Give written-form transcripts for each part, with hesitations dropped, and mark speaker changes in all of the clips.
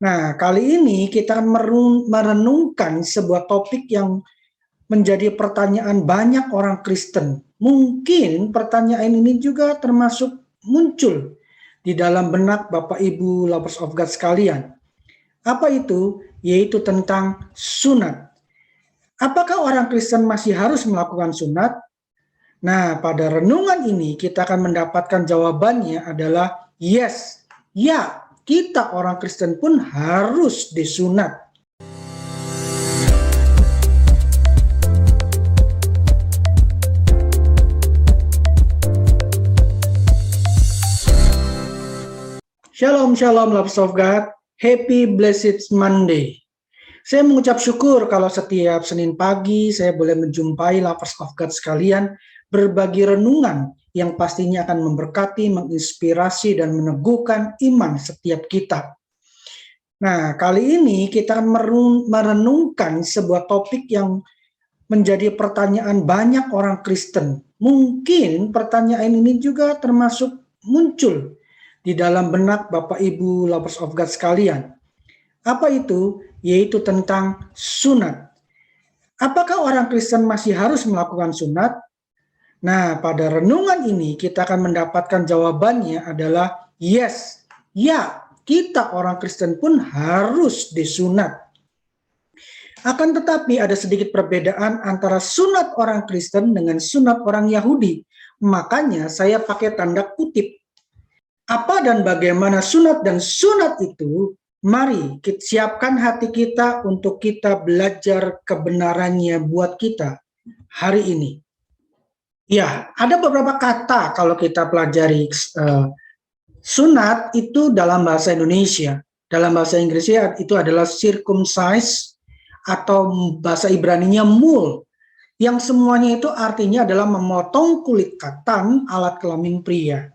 Speaker 1: Nah, kali ini kita akan merenungkan sebuah topik yang menjadi pertanyaan banyak orang Kristen. Mungkin pertanyaan ini juga termasuk muncul di dalam benak Bapak Ibu Lovers of God sekalian. Apa itu? Yaitu tentang sunat. Apakah orang Kristen masih harus melakukan sunat? Nah, pada renungan ini kita akan mendapatkan jawabannya adalah yes, ya, kita orang Kristen pun harus disunat. Shalom, shalom, lovers of God. Happy Blessed Monday. Saya mengucap syukur kalau setiap Senin pagi saya boleh menjumpai lovers of God sekalian berbagi renungan yang pastinya akan memberkati, menginspirasi, dan meneguhkan iman setiap kita. Nah, kali ini kita akan merenungkan sebuah topik yang menjadi pertanyaan banyak orang Kristen. Mungkin pertanyaan ini juga termasuk muncul di dalam benak Bapak Ibu Lovers of God sekalian. Apa itu? Yaitu tentang sunat. Apakah orang Kristen masih harus melakukan sunat? Nah, pada renungan ini kita akan mendapatkan jawabannya adalah yes, ya, kita orang Kristen pun harus disunat. Akan tetapi ada sedikit perbedaan antara sunat orang Kristen dengan sunat orang Yahudi. Makanya saya pakai tanda kutip. Apa dan bagaimana sunat dan sunat itu? Mari kita siapkan hati kita untuk kita belajar kebenarannya buat kita hari ini. Ya, ada beberapa kata kalau kita pelajari sunat itu dalam bahasa Indonesia. Dalam bahasa Inggrisnya itu adalah circumcise atau bahasa Ibraninya mul. Yang semuanya itu artinya adalah memotong kulit katan alat kelamin pria.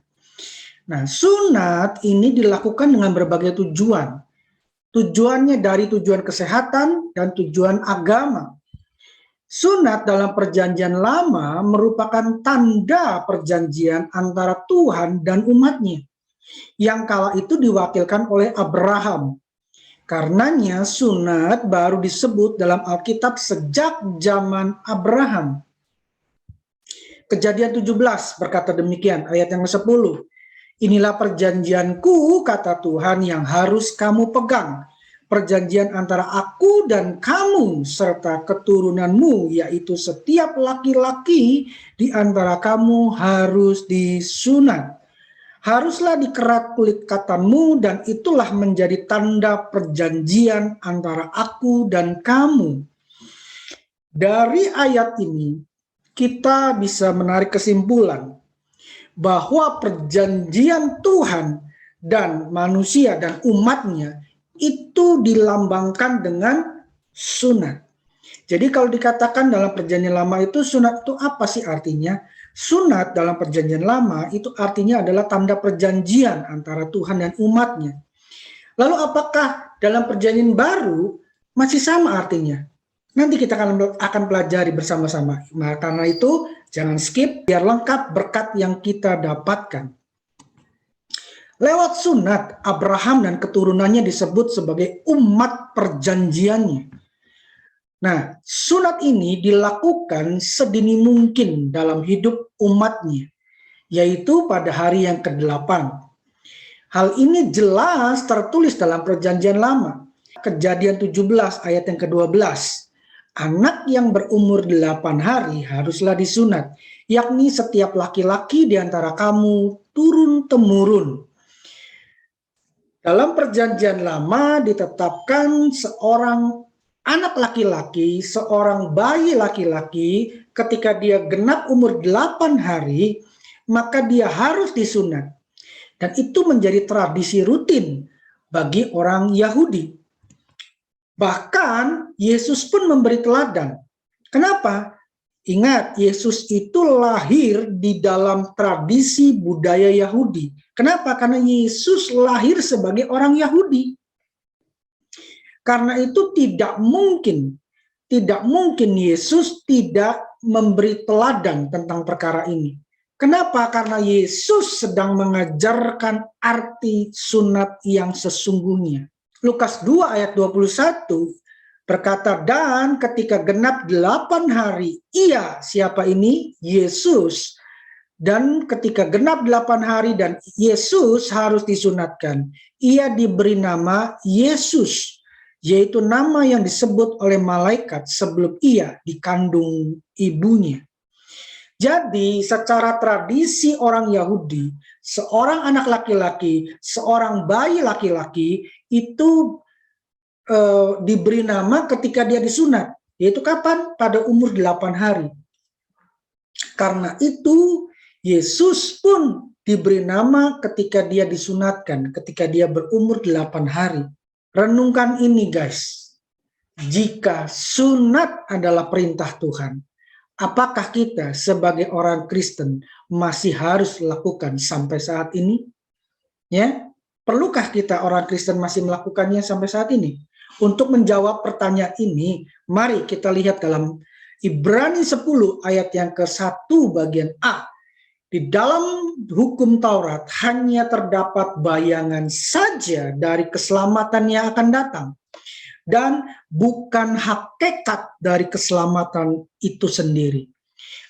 Speaker 1: Nah, sunat ini dilakukan dengan berbagai tujuan. Tujuannya dari tujuan kesehatan dan tujuan agama. Sunat dalam perjanjian lama merupakan tanda perjanjian antara Tuhan dan umatnya, yang kala itu diwakilkan oleh Abraham. Karenanya sunat baru disebut dalam Alkitab sejak zaman Abraham. Kejadian 17 berkata demikian, ayat yang ke-10. Inilah perjanjianku, kata Tuhan, yang harus kamu pegang. Perjanjian antara aku dan kamu serta keturunanmu, yaitu setiap laki-laki di antara kamu harus disunat. Haruslah dikerat kulit katanmu, dan itulah menjadi tanda perjanjian antara aku dan kamu. Dari ayat ini, kita bisa menarik kesimpulan bahwa perjanjian Tuhan dan manusia dan umatnya itu dilambangkan dengan sunat. Jadi kalau dikatakan dalam perjanjian lama itu sunat itu apa sih artinya? Sunat dalam perjanjian lama itu artinya adalah tanda perjanjian antara Tuhan dan umatnya. Lalu apakah dalam perjanjian baru masih sama artinya? Nanti kita akan pelajari bersama-sama. Nah, karena itu jangan skip biar lengkap berkat yang kita dapatkan. Lewat sunat, Abraham dan keturunannya disebut sebagai umat perjanjiannya. Nah, sunat ini dilakukan sedini mungkin dalam hidup umatnya, yaitu pada hari yang ke-8. Hal ini jelas tertulis dalam perjanjian lama. Kejadian 17 ayat yang ke-12. Anak yang berumur 8 hari haruslah disunat, yakni setiap laki-laki di antara kamu turun-temurun. Dalam perjanjian lama ditetapkan seorang anak laki-laki, seorang bayi laki-laki ketika dia genap umur 8 hari, maka dia harus disunat. Dan itu menjadi tradisi rutin bagi orang Yahudi. Bahkan Yesus pun memberi teladan. Kenapa? Ingat, Yesus itu lahir di dalam tradisi budaya Yahudi. Kenapa? Karena Yesus lahir sebagai orang Yahudi. Karena itu tidak mungkin Yesus tidak memberi teladan tentang perkara ini. Kenapa? Karena Yesus sedang mengajarkan arti sunat yang sesungguhnya. Lukas 2 ayat 21 berkata, dan ketika genap 8 hari, ia, siapa ini? Yesus. Dan ketika genap 8 hari dan Yesus harus disunatkan, ia diberi nama Yesus, yaitu nama yang disebut oleh malaikat sebelum ia dikandung ibunya. Jadi secara tradisi orang Yahudi, seorang anak laki-laki, seorang bayi laki-laki itu diberi nama ketika dia disunat, yaitu kapan? Pada umur 8 hari. Karena itu Yesus pun diberi nama ketika dia disunatkan, ketika dia berumur 8 hari. Renungkan ini guys, jika sunat adalah perintah Tuhan, apakah kita sebagai orang Kristen masih harus lakukan sampai saat ini? Ya, perlukah kita orang Kristen masih melakukannya sampai saat ini? Untuk menjawab pertanyaan ini, mari kita lihat dalam Ibrani 10 ayat yang ke-1 bagian A. Di dalam hukum Taurat hanya terdapat bayangan saja dari keselamatan yang akan datang, dan bukan hakikat dari keselamatan itu sendiri.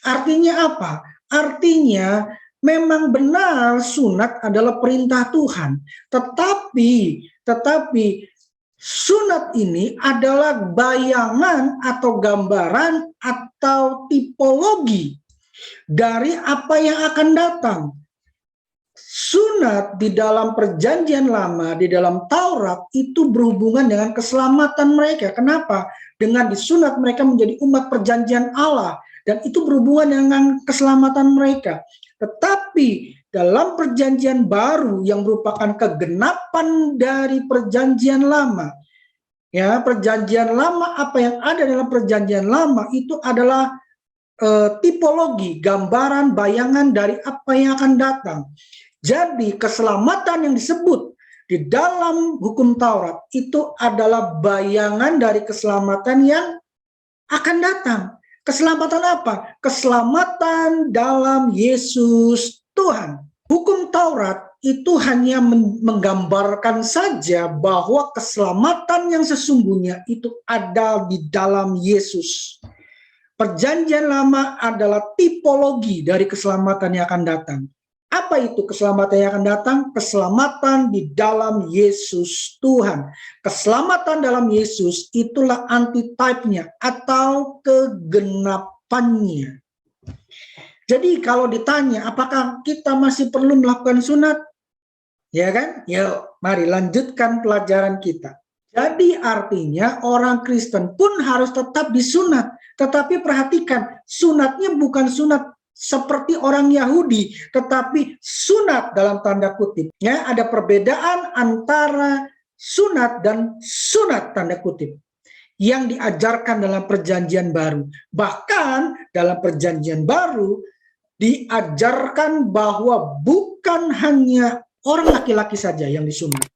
Speaker 1: Artinya apa? Artinya memang benar sunat adalah perintah Tuhan, tetapi sunat ini adalah bayangan atau gambaran atau tipologi dari apa yang akan datang. Sunat di dalam perjanjian lama, di dalam Taurat itu berhubungan dengan keselamatan mereka. Kenapa? Dengan disunat mereka menjadi umat perjanjian Allah, dan itu berhubungan dengan keselamatan mereka. Tetapi dalam perjanjian baru yang merupakan kegenapan dari perjanjian lama, ya, perjanjian lama, apa yang ada dalam perjanjian lama itu adalah tipologi, gambaran, bayangan dari apa yang akan datang. Jadi keselamatan yang disebut di dalam hukum Taurat itu adalah bayangan dari keselamatan yang akan datang. Keselamatan apa? Keselamatan dalam Yesus Tuhan. Hukum Taurat itu hanya menggambarkan saja bahwa keselamatan yang sesungguhnya itu ada di dalam Yesus. Perjanjian lama adalah tipologi dari keselamatan yang akan datang. Apa itu keselamatan yang akan datang? Keselamatan di dalam Yesus Tuhan. Keselamatan dalam Yesus itulah antitype-nya atau kegenapannya. Jadi kalau ditanya apakah kita masih perlu melakukan sunat? Ya kan? Yuk, mari lanjutkan pelajaran kita. Jadi artinya orang Kristen pun harus tetap disunat. Tetapi perhatikan, sunatnya bukan sunat seperti orang Yahudi, tetapi sunat dalam tanda kutip. Ya, ada perbedaan antara sunat dan sunat tanda kutip yang diajarkan dalam perjanjian baru. Bahkan dalam perjanjian baru diajarkan bahwa bukan hanya orang laki-laki saja yang disunat.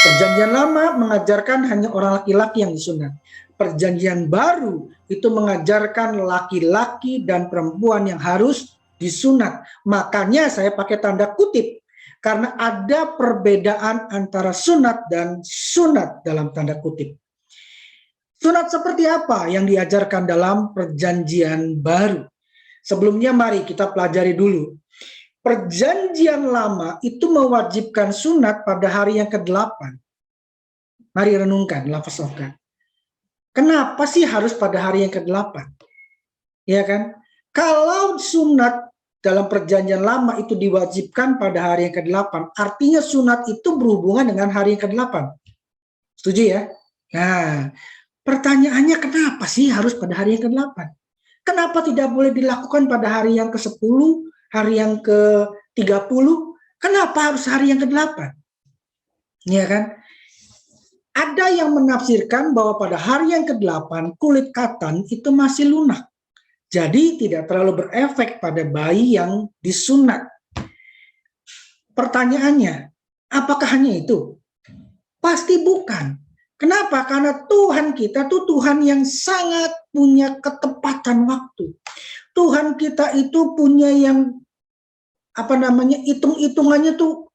Speaker 1: Perjanjian lama mengajarkan hanya orang laki-laki yang disunat. Perjanjian baru itu mengajarkan laki-laki dan perempuan yang harus disunat. Makanya saya pakai tanda kutip, karena ada perbedaan antara sunat dan sunat dalam tanda kutip. Sunat seperti apa yang diajarkan dalam perjanjian baru? Sebelumnya mari kita pelajari dulu. Perjanjian lama itu mewajibkan sunat pada hari yang ke-8. Mari renungkan, lafaz of God. Kenapa sih harus pada hari yang ke-8? Ya kan? Kalau sunat dalam perjanjian lama itu diwajibkan pada hari yang ke-8, artinya sunat itu berhubungan dengan hari yang ke-8. Setuju ya? Nah, pertanyaannya kenapa sih harus pada hari yang ke-8? Kenapa tidak boleh dilakukan pada hari yang ke-10, hari yang ke-30? Kenapa harus hari yang ke-8? Ya kan? Ada yang menafsirkan bahwa pada hari yang ke-8 kulit katan itu masih lunak. Jadi tidak terlalu berefek pada bayi yang disunat. Pertanyaannya, apakah hanya itu? Pasti bukan. Kenapa? Karena Tuhan kita tuh Tuhan yang sangat punya ketepatan waktu. Tuhan kita itu punya yang hitung-hitungannya tuh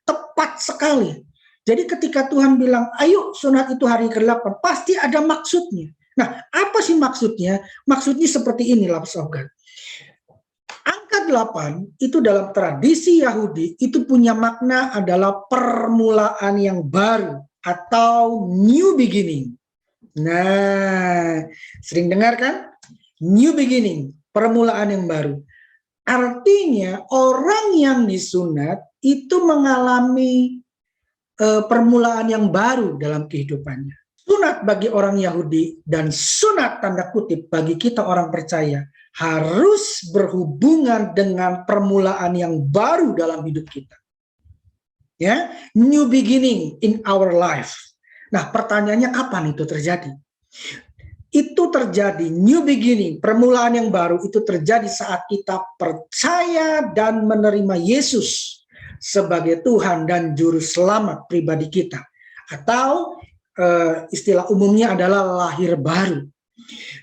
Speaker 1: tepat sekali. Jadi ketika Tuhan bilang, ayo sunat itu hari ke-8, pasti ada maksudnya. Nah, apa sih maksudnya? Maksudnya seperti ini, Lovers of God. Angka 8 itu dalam tradisi Yahudi itu punya makna adalah permulaan yang baru atau new beginning. Nah, sering dengar kan? New beginning, permulaan yang baru. Artinya orang yang disunat itu mengalami permulaan yang baru dalam kehidupannya. Sunat bagi orang Yahudi dan sunat tanda kutip bagi kita orang percaya harus berhubungan dengan permulaan yang baru dalam hidup kita. Ya, new beginning in our life. Nah, pertanyaannya kapan itu terjadi? Itu terjadi, new beginning, permulaan yang baru itu terjadi saat kita percaya dan menerima Yesus sebagai Tuhan dan Juru Selamat pribadi kita. Atau istilah umumnya adalah lahir baru.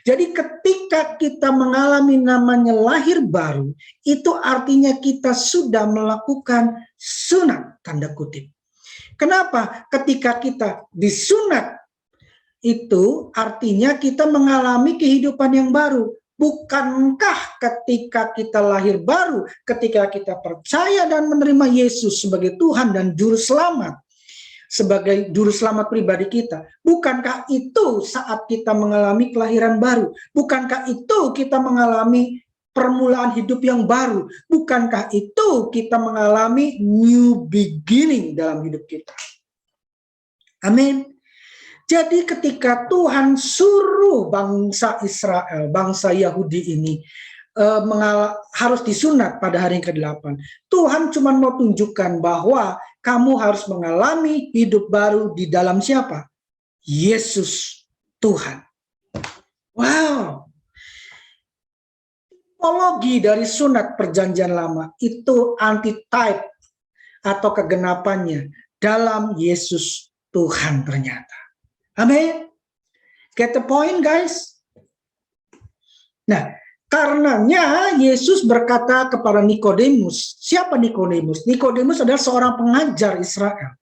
Speaker 1: Jadi ketika kita mengalami namanya lahir baru, itu artinya kita sudah melakukan sunat, tanda kutip. Kenapa? Ketika kita disunat, itu artinya kita mengalami kehidupan yang baru. Bukankah ketika kita lahir baru, ketika kita percaya dan menerima Yesus sebagai Tuhan dan Juru Selamat, sebagai Juru Selamat pribadi kita, bukankah itu saat kita mengalami kelahiran baru? Bukankah itu kita mengalami permulaan hidup yang baru? Bukankah itu kita mengalami new beginning dalam hidup kita? Amin. Jadi ketika Tuhan suruh bangsa Israel, bangsa Yahudi ini harus disunat pada hari yang ke-8, Tuhan cuma mau tunjukkan bahwa kamu harus mengalami hidup baru di dalam siapa? Yesus Tuhan. Wow. Tipologi dari sunat perjanjian lama itu antitype atau kegenapannya dalam Yesus Tuhan ternyata. Amin. Get the point, guys? Nah, karenanya Yesus berkata kepada Nikodemus. Siapa Nikodemus? Nikodemus adalah seorang pengajar Israel.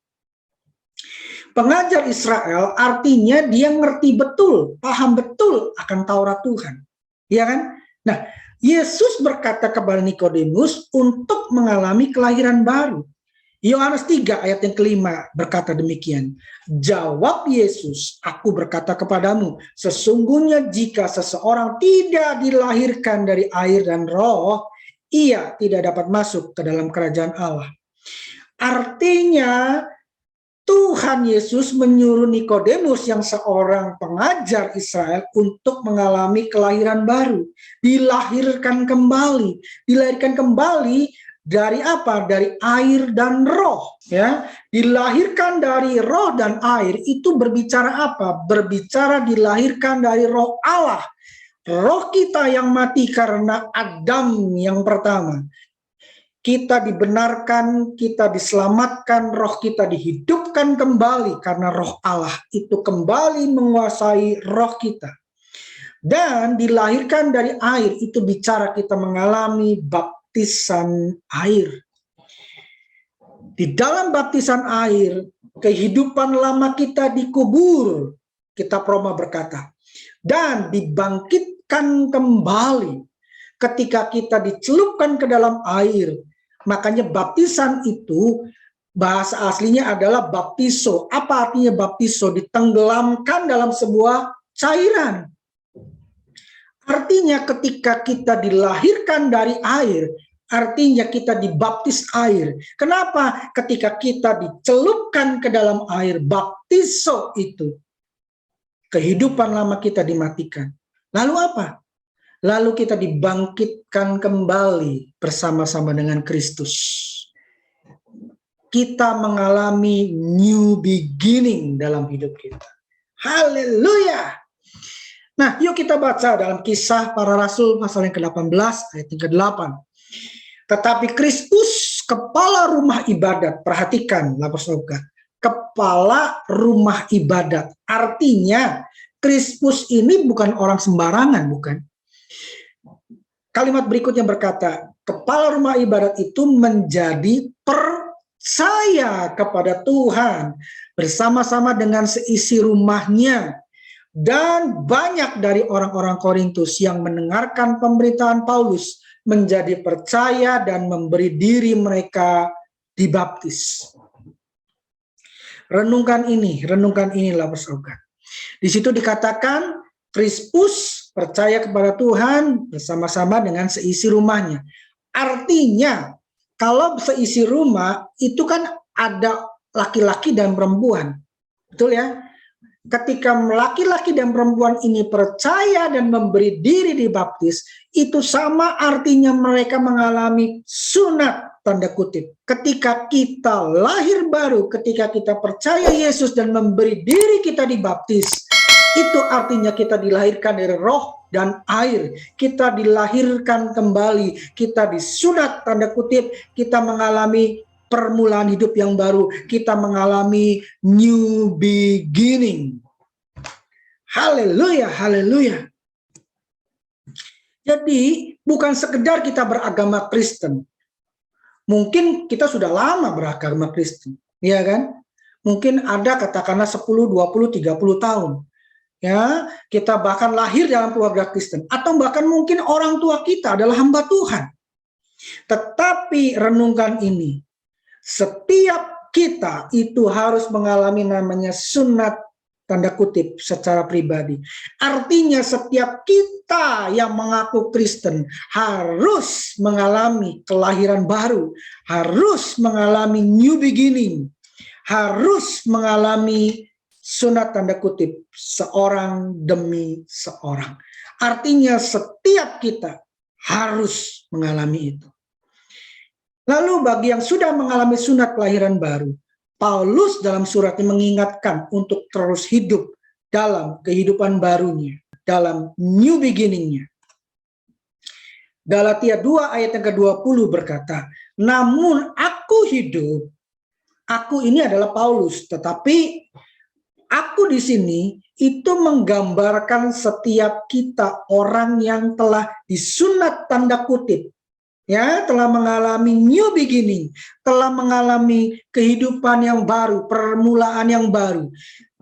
Speaker 1: Pengajar Israel artinya dia ngerti betul, paham betul akan Taurat Tuhan. Iya kan? Nah, Yesus berkata kepada Nikodemus untuk mengalami kelahiran baru. Yohanes 3 ayat yang ke-5 berkata demikian. Jawab Yesus, aku berkata kepadamu, sesungguhnya jika seseorang tidak dilahirkan dari air dan roh, ia tidak dapat masuk ke dalam kerajaan Allah. Artinya, Tuhan Yesus menyuruh Nikodemus yang seorang pengajar Israel untuk mengalami kelahiran baru. Dilahirkan kembali. Dilahirkan kembali dari apa? Dari air dan roh, ya. Dilahirkan dari roh dan air itu berbicara apa? Berbicara dilahirkan dari roh Allah. Roh kita yang mati karena Adam yang pertama. Kita dibenarkan, kita diselamatkan, roh kita dihidupkan kembali karena roh Allah itu kembali menguasai roh kita. Dan dilahirkan dari air itu bicara kita mengalami baptisan air. Di dalam baptisan air, kehidupan lama kita dikubur, kitab Roma berkata, dan dibangkitkan kembali ketika kita dicelupkan ke dalam air. Makanya baptisan itu bahasa aslinya adalah baptiso. Apa artinya baptiso? Ditenggelamkan dalam sebuah cairan. Artinya ketika kita dilahirkan dari air, artinya kita dibaptis air. Kenapa? Ketika kita dicelupkan ke dalam air, baptiso itu, kehidupan lama kita dimatikan. Lalu apa? Lalu kita dibangkitkan kembali bersama-sama dengan Kristus. Kita mengalami new beginning dalam hidup kita. Haleluya! Nah, yuk kita baca dalam Kisah Para Rasul pasal yang ke-18 ayat yang ke-8. Tetapi Kristus, kepala rumah ibadat, perhatikan, kepala rumah ibadat. Artinya, Kristus ini bukan orang sembarangan, bukan? Kalimat berikutnya berkata, kepala rumah ibadat itu menjadi percaya kepada Tuhan bersama-sama dengan seisi rumahnya. Dan banyak dari orang-orang Korintus yang mendengarkan pemberitaan Paulus menjadi percaya dan memberi diri mereka dibaptis. Renungkan inilah persaudara. Di situ dikatakan Krispus percaya kepada Tuhan bersama-sama dengan seisi rumahnya. Artinya, kalau seisi rumah itu kan ada laki-laki dan perempuan. Betul ya? Ketika laki-laki dan perempuan ini percaya dan memberi diri dibaptis, itu sama artinya mereka mengalami sunat, tanda kutip. Ketika kita lahir baru, ketika kita percaya Yesus dan memberi diri kita dibaptis, itu artinya kita dilahirkan dari roh dan air. Kita dilahirkan kembali, kita disunat, tanda kutip, kita mengalami permulaan hidup yang baru, kita mengalami new beginning. Haleluya, haleluya. Jadi bukan sekedar kita beragama Kristen. Mungkin kita sudah lama beragama Kristen, ya kan? Mungkin ada katakanlah 10, 20, 30 tahun. Ya, kita bahkan lahir dalam keluarga Kristen, atau bahkan mungkin orang tua kita adalah hamba Tuhan. Tetapi renungkan ini, setiap kita itu harus mengalami namanya sunat, tanda kutip, secara pribadi. Artinya setiap kita yang mengaku Kristen harus mengalami kelahiran baru, harus mengalami new beginning, harus mengalami sunat, tanda kutip, seorang demi seorang. Artinya setiap kita harus mengalami itu. Lalu bagi yang sudah mengalami sunat kelahiran baru, Paulus dalam suratnya mengingatkan untuk terus hidup dalam kehidupan barunya, dalam new beginning-nya. Galatia 2 ayat yang ke-20 berkata, namun aku hidup, aku ini adalah Paulus, tetapi aku di sini itu menggambarkan setiap kita orang yang telah disunat, tanda kutip, ya, telah mengalami new beginning, telah mengalami kehidupan yang baru, permulaan yang baru.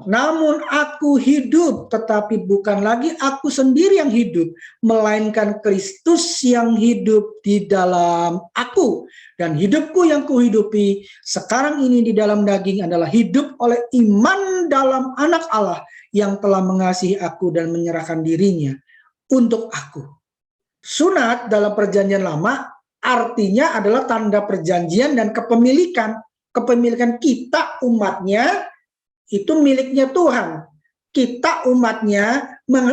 Speaker 1: Namun aku hidup, tetapi bukan lagi aku sendiri yang hidup, melainkan Kristus yang hidup di dalam aku. Dan hidupku yang kuhidupi sekarang ini di dalam daging adalah hidup oleh iman dalam Anak Allah yang telah mengasihi aku dan menyerahkan dirinya untuk aku. Sunat dalam perjanjian lama artinya adalah tanda perjanjian dan kepemilikan. Kepemilikan kita umatnya itu miliknya Tuhan. Kita umatnya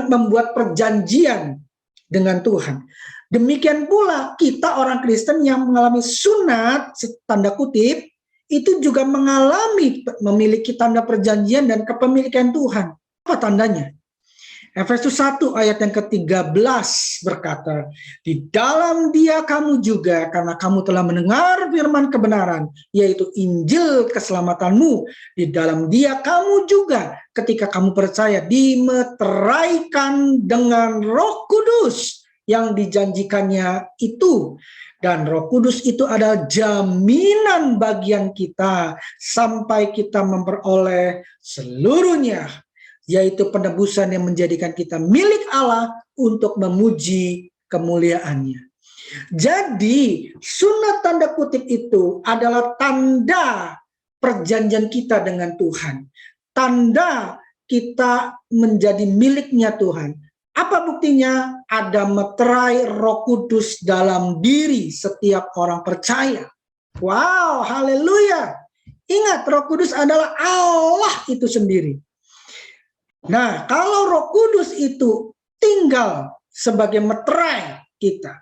Speaker 1: membuat perjanjian dengan Tuhan. Demikian pula kita orang Kristen yang mengalami sunat, tanda kutip, itu juga memiliki tanda perjanjian dan kepemilikan Tuhan. Apa tandanya? Efesus 1 ayat yang ke-13 berkata, di dalam Dia kamu juga, karena kamu telah mendengar firman kebenaran, yaitu Injil keselamatanmu, di dalam Dia kamu juga, ketika kamu percaya, dimeteraikan dengan Roh Kudus yang dijanjikannya itu. Dan Roh Kudus itu adalah jaminan bagian kita sampai kita memperoleh seluruhnya, yaitu penebusan yang menjadikan kita milik Allah untuk memuji kemuliaannya. Jadi sunat, tanda kutip, itu adalah tanda perjanjian kita dengan Tuhan. Tanda kita menjadi miliknya Tuhan. Apa buktinya? Ada meterai Roh Kudus dalam diri setiap orang percaya. Wow, haleluya. Ingat, Roh Kudus adalah Allah itu sendiri. Nah, kalau Roh Kudus itu tinggal sebagai meterai kita,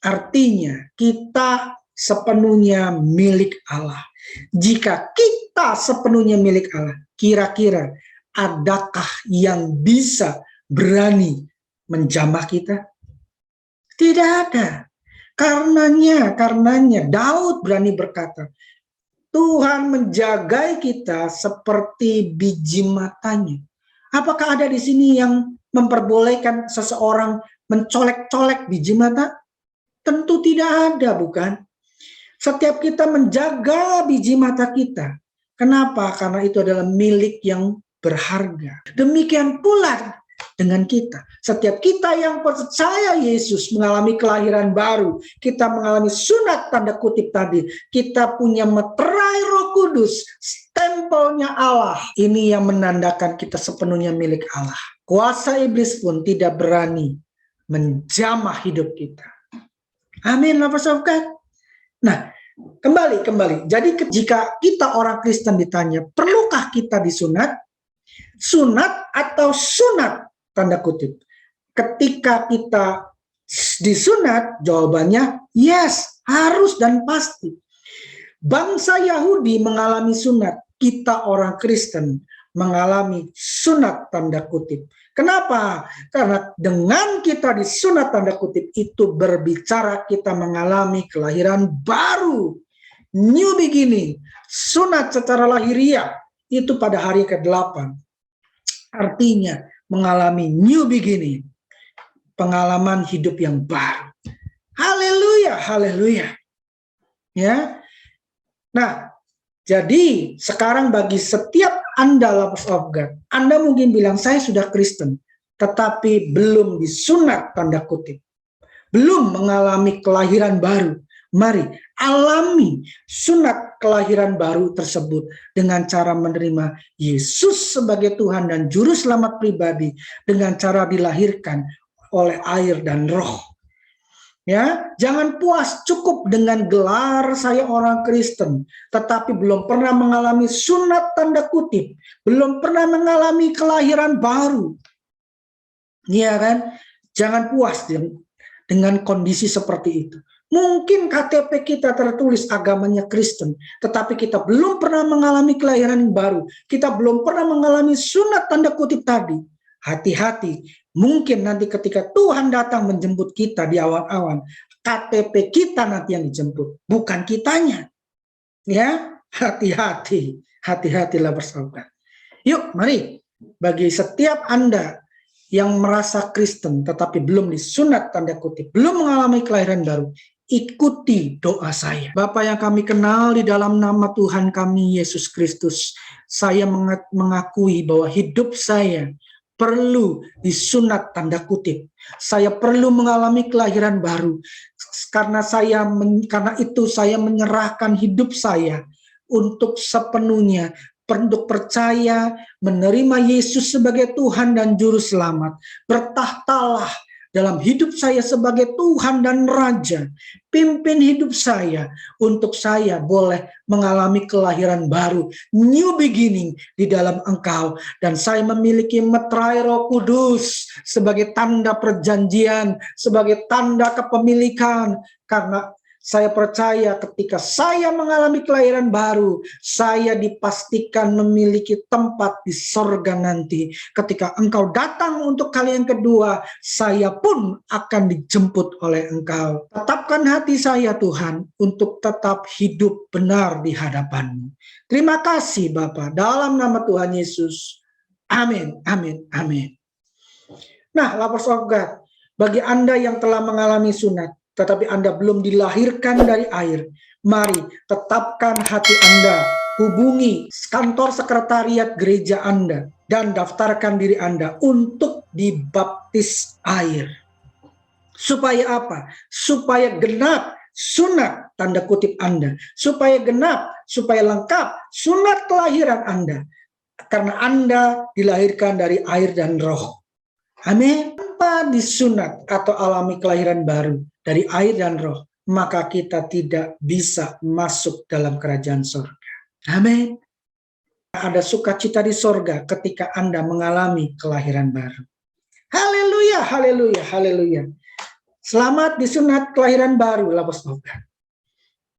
Speaker 1: artinya kita sepenuhnya milik Allah. Jika kita sepenuhnya milik Allah, kira-kira adakah yang bisa berani menjamah kita? Tidak ada. Karenanya Daud berani berkata, Tuhan menjagai kita seperti biji matanya. Apakah ada di sini yang memperbolehkan seseorang mencolek-colek biji mata? Tentu tidak ada, bukan? Setiap kita menjaga biji mata kita. Kenapa? Karena itu adalah milik yang berharga. Demikian pula dengan kita. Setiap kita yang percaya Yesus mengalami kelahiran baru, kita mengalami sunat tanda kutip tadi, kita punya meterai Roh Kudus, stempelnya Allah. Ini yang menandakan kita sepenuhnya milik Allah. Kuasa iblis pun tidak berani menjamah hidup kita. Amin, lovers of God. Nah, kembali. Jadi jika kita orang Kristen ditanya, perlukah kita disunat? Sunat atau sunat? Tanda kutip. Ketika kita disunat, jawabannya yes, harus dan pasti. Bangsa Yahudi mengalami sunat, kita orang Kristen mengalami sunat tanda kutip. Kenapa? Karena dengan kita disunat tanda kutip itu berbicara kita mengalami kelahiran baru, new beginning. Sunat secara lahiriah itu pada hari ke-8. Artinya mengalami new beginning, pengalaman hidup yang baru. Haleluya, haleluya. Ya. Nah, jadi sekarang bagi setiap Anda lovers of God, Anda mungkin bilang saya sudah Kristen, tetapi belum disunat tanda kutip. Belum mengalami kelahiran baru. Mari alami sunat kelahiran baru tersebut dengan cara menerima Yesus sebagai Tuhan dan Juru Selamat pribadi dengan cara dilahirkan oleh air dan roh. Ya, jangan puas cukup dengan gelar saya orang Kristen, tetapi belum pernah mengalami sunat tanda kutip, belum pernah mengalami kelahiran baru. Iya kan? Jangan puas dengan kondisi seperti itu. Mungkin KTP kita tertulis agamanya Kristen, tetapi kita belum pernah mengalami kelahiran baru. Kita belum pernah mengalami sunat tanda kutip tadi. Hati-hati, mungkin nanti ketika Tuhan datang menjemput kita di awan-awan, KTP kita nanti yang dijemput, bukan kitanya. Ya, hati-hati, hati-hatilah bersahabat. Yuk, mari, bagi setiap Anda yang merasa Kristen tetapi belum disunat tanda kutip, belum mengalami kelahiran baru, ikuti doa saya. Bapa yang kami kenal, di dalam nama Tuhan kami Yesus Kristus, saya mengakui bahwa hidup saya perlu disunat tanda kutip. Saya perlu mengalami kelahiran baru. Karena itu saya menyerahkan hidup saya untuk sepenuhnya, untuk percaya, menerima Yesus sebagai Tuhan dan Juru Selamat. Bertahtalah dalam hidup saya sebagai Tuhan dan Raja. Pimpin hidup saya untuk saya boleh mengalami kelahiran baru, new beginning di dalam Engkau. Dan saya memiliki meterai Roh Kudus sebagai tanda perjanjian, sebagai tanda kepemilikan. Karena saya percaya ketika saya mengalami kelahiran baru, saya dipastikan memiliki tempat di sorga nanti. Ketika Engkau datang untuk kali yang kedua, saya pun akan dijemput oleh Engkau. Tetapkan hati saya Tuhan untuk tetap hidup benar di hadapan-Mu. Terima kasih Bapa, dalam nama Tuhan Yesus. Amin, amin, amin. Nah, lovers of God, bagi Anda yang telah mengalami sunat, tetapi Anda belum dilahirkan dari air, mari tetapkan hati Anda, hubungi kantor sekretariat gereja Anda, dan daftarkan diri Anda untuk dibaptis air. Supaya apa? Supaya genap sunat tanda kutip Anda, supaya genap, supaya lengkap sunat kelahiran Anda, karena Anda dilahirkan dari air dan roh. Amin. Tanpa disunat atau alami kelahiran baru dari air dan roh, maka kita tidak bisa masuk dalam kerajaan sorga. Amin. Ada sukacita di sorga ketika Anda mengalami kelahiran baru. Haleluya, haleluya, haleluya. Selamat disunat kelahiran baru, lovers of God.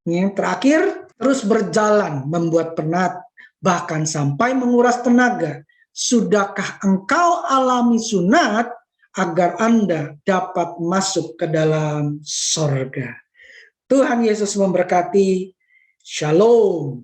Speaker 1: Yang terakhir, terus berjalan membuat penat, bahkan sampai menguras tenaga. Sudahkah engkau alami sunat agar Anda dapat masuk ke dalam sorga? Tuhan Yesus memberkati. Shalom.